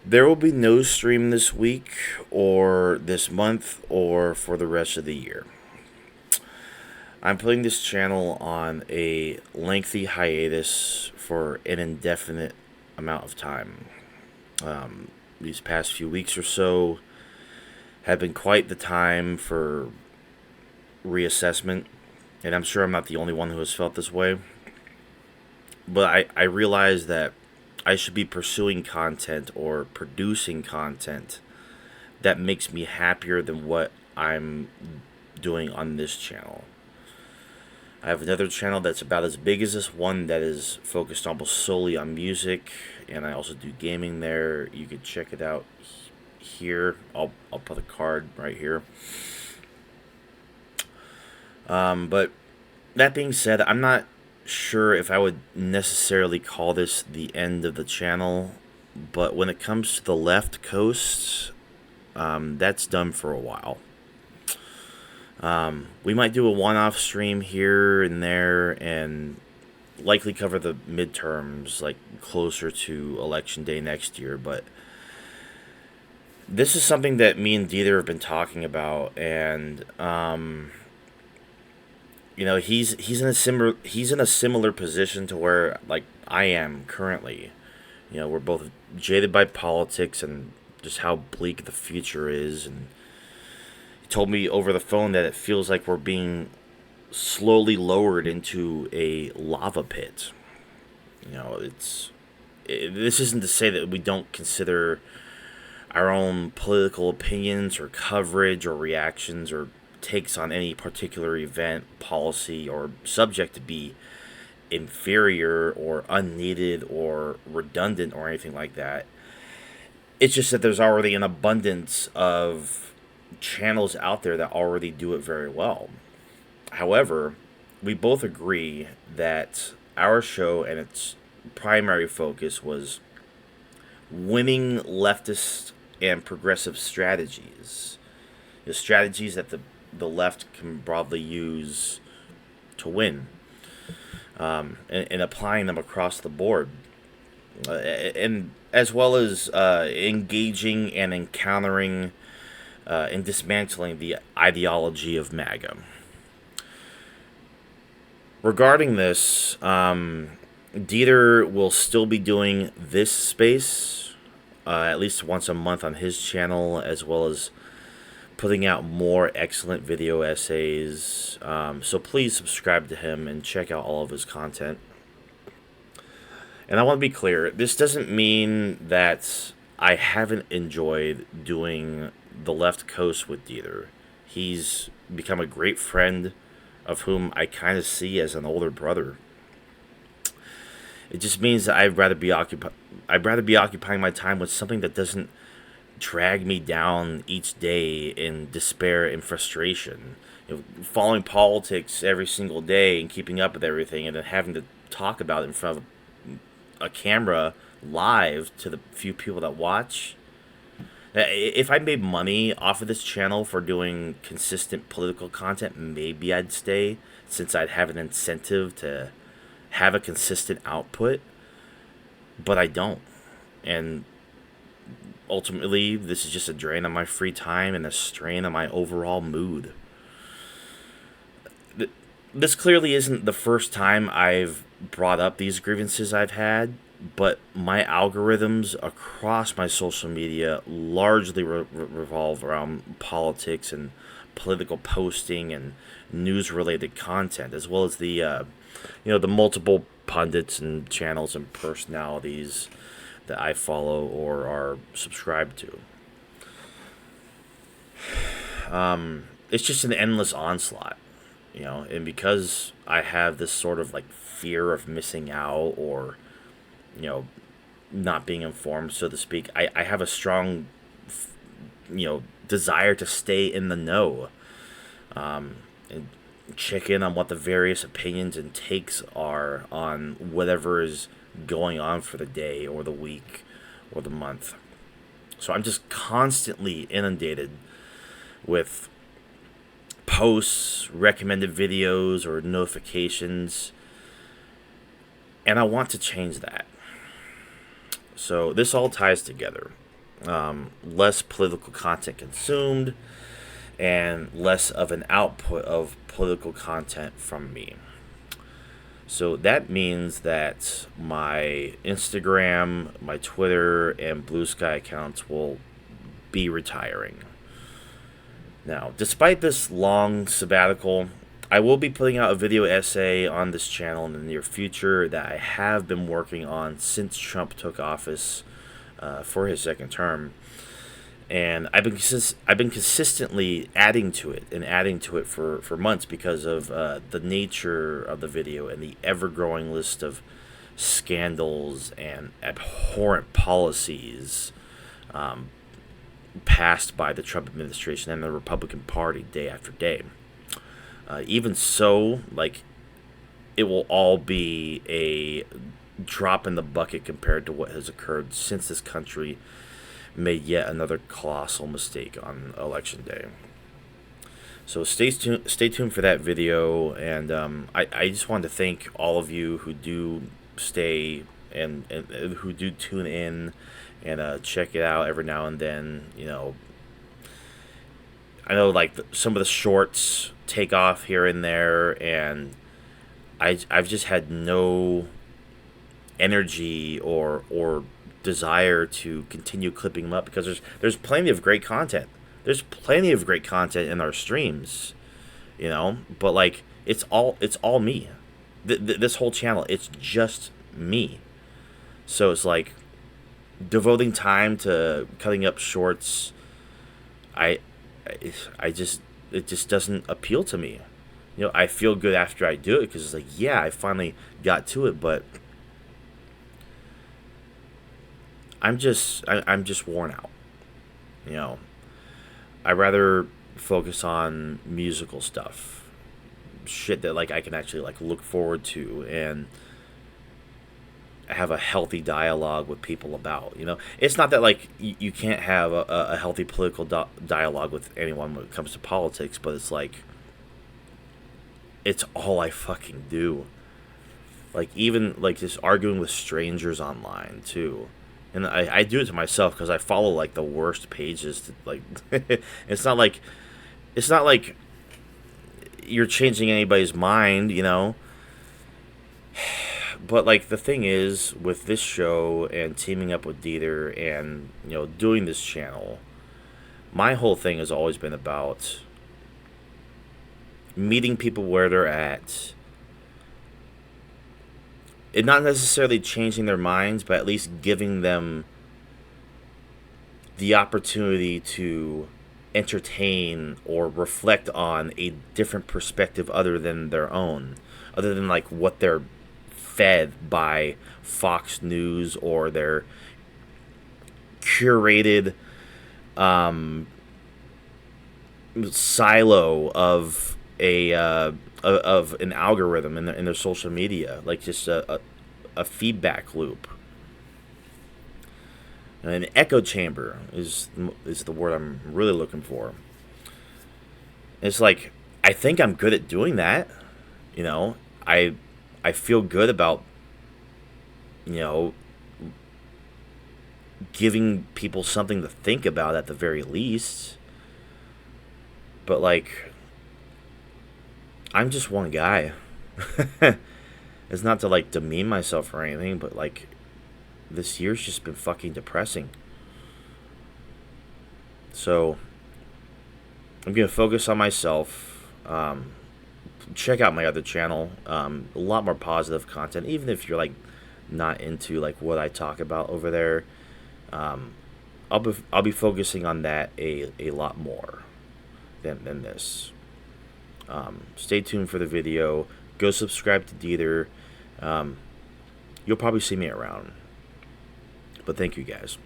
There will be no stream this week, or this month, or for the rest of the year. I'm putting this channel on a lengthy hiatus for an indefinite amount of time. These past few weeks or so have been quite the time for reassessment, and I'm sure I'm not the only one who has felt this way. But I realize that I should be pursuing content or producing content that makes me happier than what I'm doing on this channel. I have another channel that's about as big as this one that is focused almost solely on music, and I also do gaming there. You can check it out here. I'll put a card right here. But that being said, I'm not sure if I would necessarily call this the end of the channel, but when it comes to the left coast, that's done for a while. We might do a one-off stream here and there and likely cover the midterms like closer to election day next year, but this is something that me and Dieter have been talking about, and he's in a similar position to where like I am currently. We're both jaded by politics and just how bleak the future is, and he told me over the phone that it feels like we're being slowly lowered into a lava pit. This isn't to say that we don't consider our own political opinions or coverage or reactions or takes on any particular event, policy, or subject to be inferior or unneeded or redundant or anything like that. It's just that there's already an abundance of channels out there that already do it very well. However, we both agree that our show and its primary focus was winning leftist and progressive strategies. The strategies that the left can broadly use to win, and applying them across the board, and as well as engaging and encountering and dismantling the ideology of MAGA. Regarding this, Dieter will still be doing this space at least once a month on his channel, as well as putting out more excellent video essays. So please subscribe to him and check out all of his content. And I want to be clear, this doesn't mean that I haven't enjoyed doing the left coast with Dieter. He's become a great friend of whom I kind of see as an older brother. It just means that I'd rather be occupying my time with something that doesn't drag me down each day in despair and frustration. Following politics every single day and keeping up with everything, and then having to talk about it in front of a camera live to the few people that watch. If I made money off of this channel for doing consistent political content, maybe I'd stay, since I'd have an incentive to have a consistent output. But I don't. And ultimately, this is just a drain on my free time and a strain on my overall mood. This clearly isn't the first time I've brought up these grievances I've had, but my algorithms across my social media largely revolve around politics and political posting and news-related content, as well as the multiple pundits and channels and personalities that I follow or are subscribed to. It's just an endless onslaught, and because I have this sort of like fear of missing out or, not being informed, so to speak, I have a strong, desire to stay in the know, and check in on what the various opinions and takes are on whatever is going on for the day or the week or the month. So I'm just constantly inundated with posts, recommended videos, or notifications, and I want to change that. So this all ties together. less political content consumed, and less of an output of political content from me. So that means that my Instagram, my Twitter, and Blue Sky accounts will be retiring. Now, despite this long sabbatical, I will be putting out a video essay on this channel in the near future that I have been working on since Trump took office for his second term. And I've been consistently adding to it for months because of the nature of the video and the ever-growing list of scandals and abhorrent policies passed by the Trump administration and the Republican Party day after day. Even so, like, it will all be a drop in the bucket compared to what has occurred since this country made yet another colossal mistake on election day. So stay tuned for that video, and I just wanted to thank all of you who do stay and who do tune in and check it out every now and then. You know, I know like some of the shorts take off here and there, and I've just had no energy or desire to continue clipping them up because there's plenty of great content. There's plenty of great content in our streams, you know. But like it's all me. This whole channel, it's just me. So it's like devoting time to cutting up shorts. I just it just doesn't appeal to me. You know, I feel good after I do it because it's like, yeah, I finally got to it, but I'm just worn out. You know, I rather focus on musical stuff, shit that like I can actually like look forward to and have a healthy dialogue with people about. You know, it's not that like you can't have a healthy political dialogue with anyone when it comes to politics, but it's like it's all I fucking do. Like even like just arguing with strangers online too. And I do it to myself because I follow like the worst pages. To, like, it's not like you're changing anybody's mind, you know. But like the thing is, with this show and teaming up with Dieter and you know doing this channel, my whole thing has always been about meeting people where they're at. It not necessarily changing their minds, but at least giving them the opportunity to entertain or reflect on a different perspective other than their own, other than like what they're fed by Fox News or their curated silo of an algorithm in their social media, like just a feedback loop. An echo chamber is the word I'm really looking for. It's like I think I'm good at doing that. You know, I feel good about, you know, giving people something to think about at the very least. But like, I'm just one guy. It's not to like demean myself or anything, but like this year's just been fucking depressing. So I'm gonna focus on myself. Check out my other channel. A lot more positive content, even if you're like not into like what I talk about over there. I'll be focusing on that a lot more than this. Stay tuned for the video. Go subscribe to Dieter. You'll probably see me around. But thank you guys.